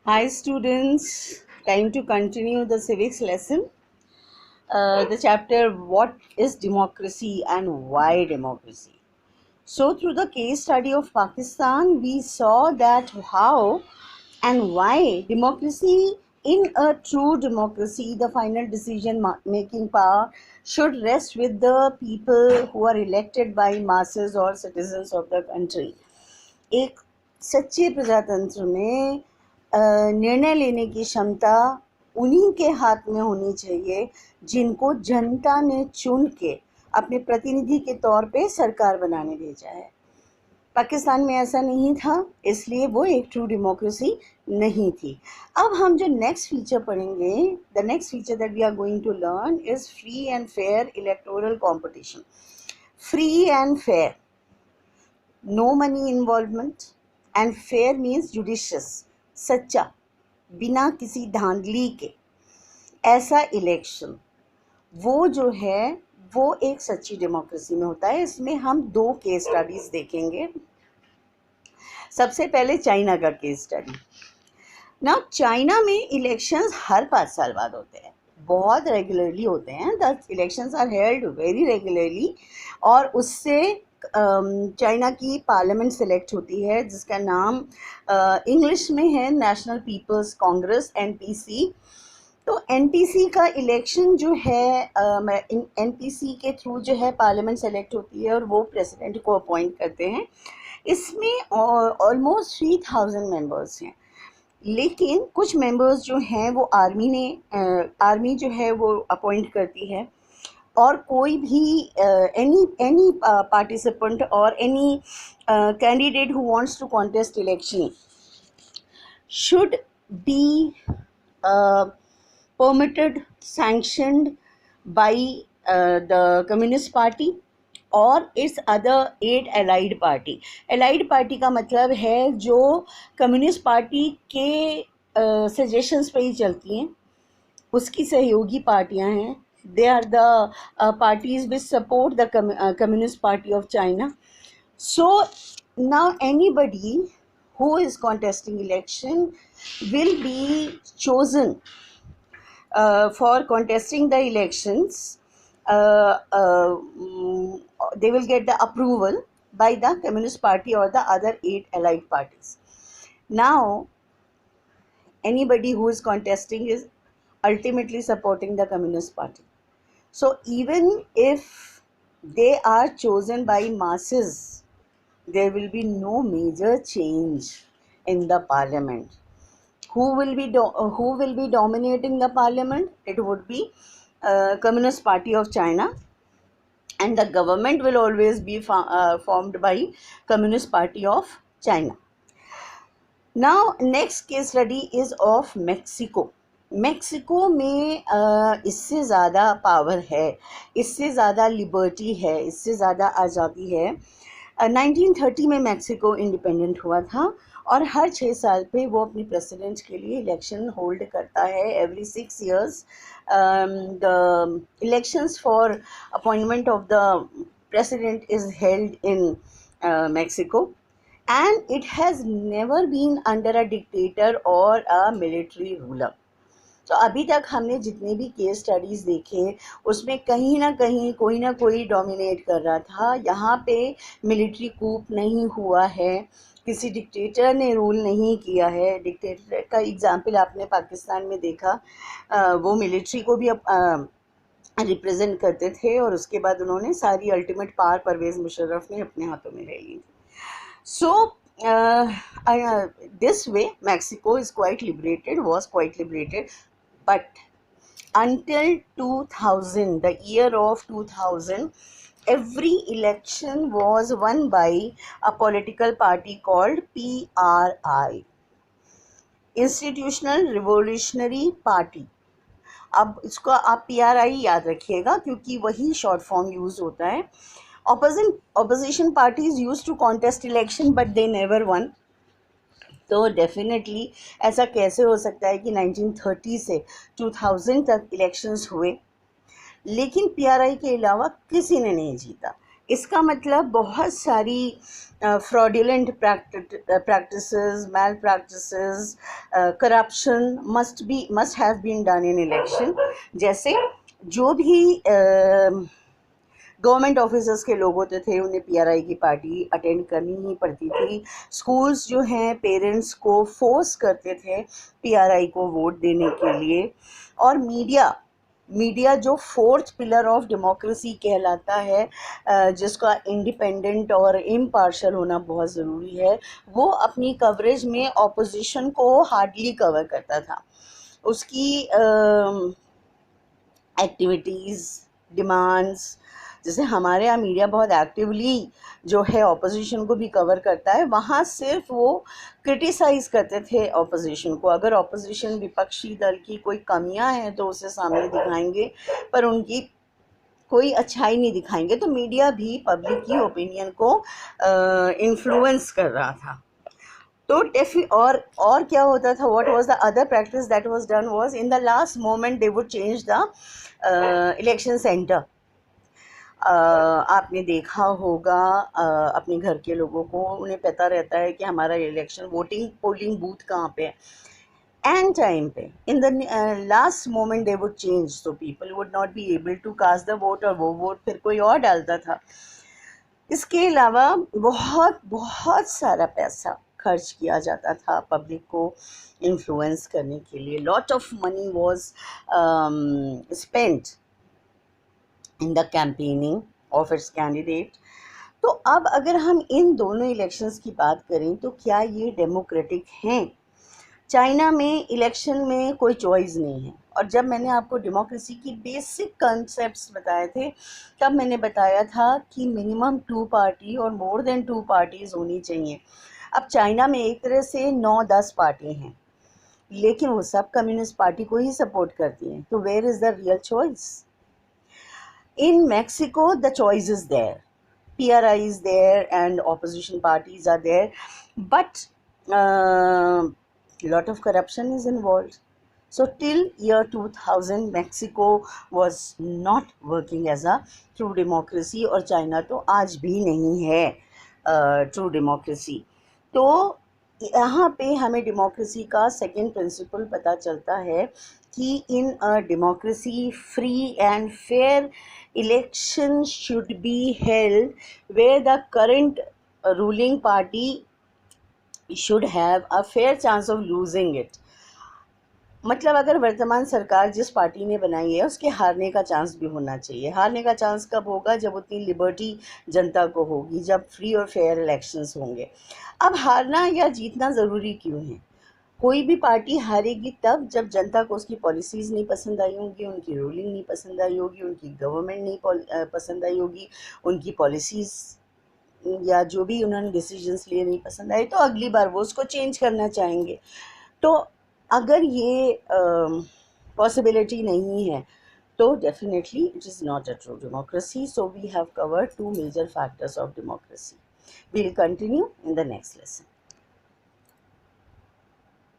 Hi students, time to continue the civics lesson. The chapter what is democracy and why democracy. So through the case study of Pakistan, we saw that how and why democracy, in a true democracy, the final decision making power should rest with the people who are elected by masses or citizens of the country. एक सच्चे प्रजातंत्र में निर्णय लेने की क्षमता उन्हीं के हाथ में होनी चाहिए जिनको जनता ने चुन के अपने प्रतिनिधि के तौर पे सरकार बनाने भेजा है। पाकिस्तान में ऐसा नहीं था, इसलिए वो एक ट्रू डेमोक्रेसी नहीं थी। अब हम जो नेक्स्ट फीचर पढ़ेंगे, the next feature that we are going to learn is free and fair electoral competition. Free and fair, no money involvement, and fair means judicious, सच्चा, बिना किसी धांधली के ऐसा इलेक्शन, वो जो है वो एक सच्ची डेमोक्रेसी में होता है। इसमें हम दो केस स्टडीज देखेंगे। सबसे पहले चाइना का केस स्टडी। ना चाइना में इलेक्शंस हर 5 साल बाद होते हैं, बहुत रेगुलरली होते हैं। The elections are held very regularly और उससे चाइना की पार्लियामेंट सेलेक्ट होती है जिसका नाम इंग्लिश में है नेशनल पीपल्स कांग्रेस, एनपीसी। तो एनपीसी का इलेक्शन जो है, एनपीसी के थ्रू जो है पार्लियामेंट सेलेक्ट होती है और वो प्रेसिडेंट को अपॉइंट करते हैं। इसमें ऑलमोस्ट 3000 मेंबर्स हैं, लेकिन कुछ मेंबर्स जो हैं वो आर्मी जो है वो अपॉइंट करती है, और कोई भी एनी पार्टिसिपेंट और any candidate who wants to contest election should be permitted, sanctioned by the Communist Party और its other 8 allied party। allied party का मतलब है जो कम्युनिस्ट पार्टी के सजेशंस पे ही चलती हैं, उसकी सहयोगी पार्टियां हैं। They are the parties which support the Communist Party of China. So now anybody who is contesting election will be chosen for contesting the elections. They will get the approval by the Communist Party or the other 8 allied parties. Now anybody who is contesting is ultimately supporting the Communist Party. So even if they are chosen by masses, there will be no major change in the parliament. Who will be dominating the parliament? It would be Communist Party of China, and the government will always be formed by Communist Party of China. Now next case study is of Mexico. Mexico में इससे ज़्यादा power है, इससे ज़्यादा liberty है, इससे ज़्यादा आज़ादी है। 1930 में मेक्सिको इंडिपेंडेंट हुआ था और हर 6 साल पे वो अपने प्रेसिडेंट के लिए इलेक्शन होल्ड करता है। Every 6 years the elections for appointment of the president is held in Mexico, and it has never been under a dictator or a military ruler. तो अभी तक हमने जितने भी केस स्टडीज़ देखे उसमें कहीं ना कहीं कोई ना कोई डोमिनेट कर रहा था। यहाँ पे मिलिट्री कूप नहीं हुआ है, किसी डिक्टेटर ने रूल नहीं किया है। डिक्टेटर का एग्जाम्पल आपने पाकिस्तान में देखा, वो मिलिट्री को भी रिप्रेजेंट करते थे और उसके बाद उन्होंने सारी अल्टीमेट पावर परवेज़ मुशर्रफ ने अपने हाथों में ले ली। So this way Mexico is was quite liberated, but until 2000, the year of 2000, every election was won by a political party called PRI, Institutional Revolutionary Party. अब इसको आप PRI याद रखिएगा क्योंकि वही शॉर्ट फॉर्म यूज होता है। Opposition parties used to contest election but they never won. तो डेफिनेटली ऐसा कैसे हो सकता है कि 1930 से 2000 तक इलेक्शंस हुए लेकिन PRI के अलावा किसी ने नहीं जीता। इसका मतलब बहुत सारी fraudulent practices, malpractices, corruption must have been done in election. जैसे जो भी गवर्नमेंट ऑफिसर्स के लोग होते थे उन्हें पीआरआई की पार्टी अटेंड करनी ही पड़ती थी। स्कूल्स जो हैं पेरेंट्स को फोर्स करते थे पीआरआई को वोट देने के लिए। और मीडिया जो फोर्थ पिलर ऑफ डेमोक्रेसी कहलाता है, जिसका इंडिपेंडेंट और इम्पार्शल होना बहुत ज़रूरी है, वो अपनी कवरेज में ऑपोजिशन को हार्डली कवर करता था। उसकी एक्टिविटीज़, डिमांड्स, जैसे हमारे यहाँ मीडिया बहुत एक्टिवली जो है ऑपोजिशन को भी कवर करता है, वहाँ सिर्फ वो क्रिटिसाइज़ करते थे ऑपोजिशन को। अगर ऑपोजिशन विपक्षी दल की कोई कमियां हैं तो उसे सामने दिखाएंगे, पर उनकी कोई अच्छाई नहीं दिखाएंगे। तो मीडिया भी पब्लिक की ओपिनियन को इन्फ्लुएंस कर रहा था। तो और क्या होता था, what was the other practice that was done was in the last moment they would change the election centre. आपने देखा होगा अपने घर के लोगों को, उन्हें पता रहता है कि हमारा इलेक्शन पोलिंग बूथ कहाँ पे है। एंड टाइम पे in the last moment they would change, so people would not be able to cast the vote, और वो वोट फिर कोई और डालता था। इसके अलावा बहुत बहुत सारा पैसा खर्च किया जाता था पब्लिक को इन्फ्लुएंस करने के लिए। Lot of money was spent in the campaigning of its candidate. तो अब अगर हम इन दोनों इलेक्शंस की बात करें तो क्या ये डेमोक्रेटिक हैं? चाइना में इलेक्शन में कोई चॉइस नहीं है। और जब मैंने आपको डेमोक्रेसी की बेसिक कॉन्सेप्ट्स बताए थे, तब मैंने बताया था कि मिनिमम 2 पार्टी और मोर देन 2 पार्टीज होनी चाहिए। अब चाइना में एक तरह से 9-10 पार्टी हैं, लेकिन वो सब कम्युनिस्ट पार्टी को ही सपोर्ट करती हैं। तो where is the real choice? In Mexico, the choice is there. PRI is there and opposition parties are there, but lot of corruption is involved. So till year 2000, Mexico was not working as a true democracy, और China तो आज भी नहीं है true democracy. तो यहाँ पे हमें डेमोक्रेसी का सेकेंड प्रिंसिपल पता चलता है कि in a democracy free and fair election should be held where the current ruling party should have a fair chance of losing it. मतलब अगर वर्तमान सरकार जिस पार्टी ने बनाई है उसके हारने का चांस भी होना चाहिए। हारने का चांस कब होगा? जब उतनी लिबर्टी जनता को होगी, जब फ्री और फेयर इलेक्शंस होंगे। अब हारना या जीतना ज़रूरी क्यों है? कोई भी पार्टी हारेगी तब जब जनता को उसकी पॉलिसीज़ नहीं पसंद आई होंगी, उनकी रूलिंग नहीं पसंद आई होगी, उनकी गवर्नमेंट नहीं पसंद आई होगी, उनकी पॉलिसीज़ या जो भी उन्होंने डिसीजंस लिए नहीं पसंद आए, तो अगली बार वो उसको चेंज करना चाहेंगे। तो अगर ये पॉसिबिलिटी नहीं है तो definitely it is not a true democracy. So we have covered 2 major factors of democracy. We'll continue in the next lesson.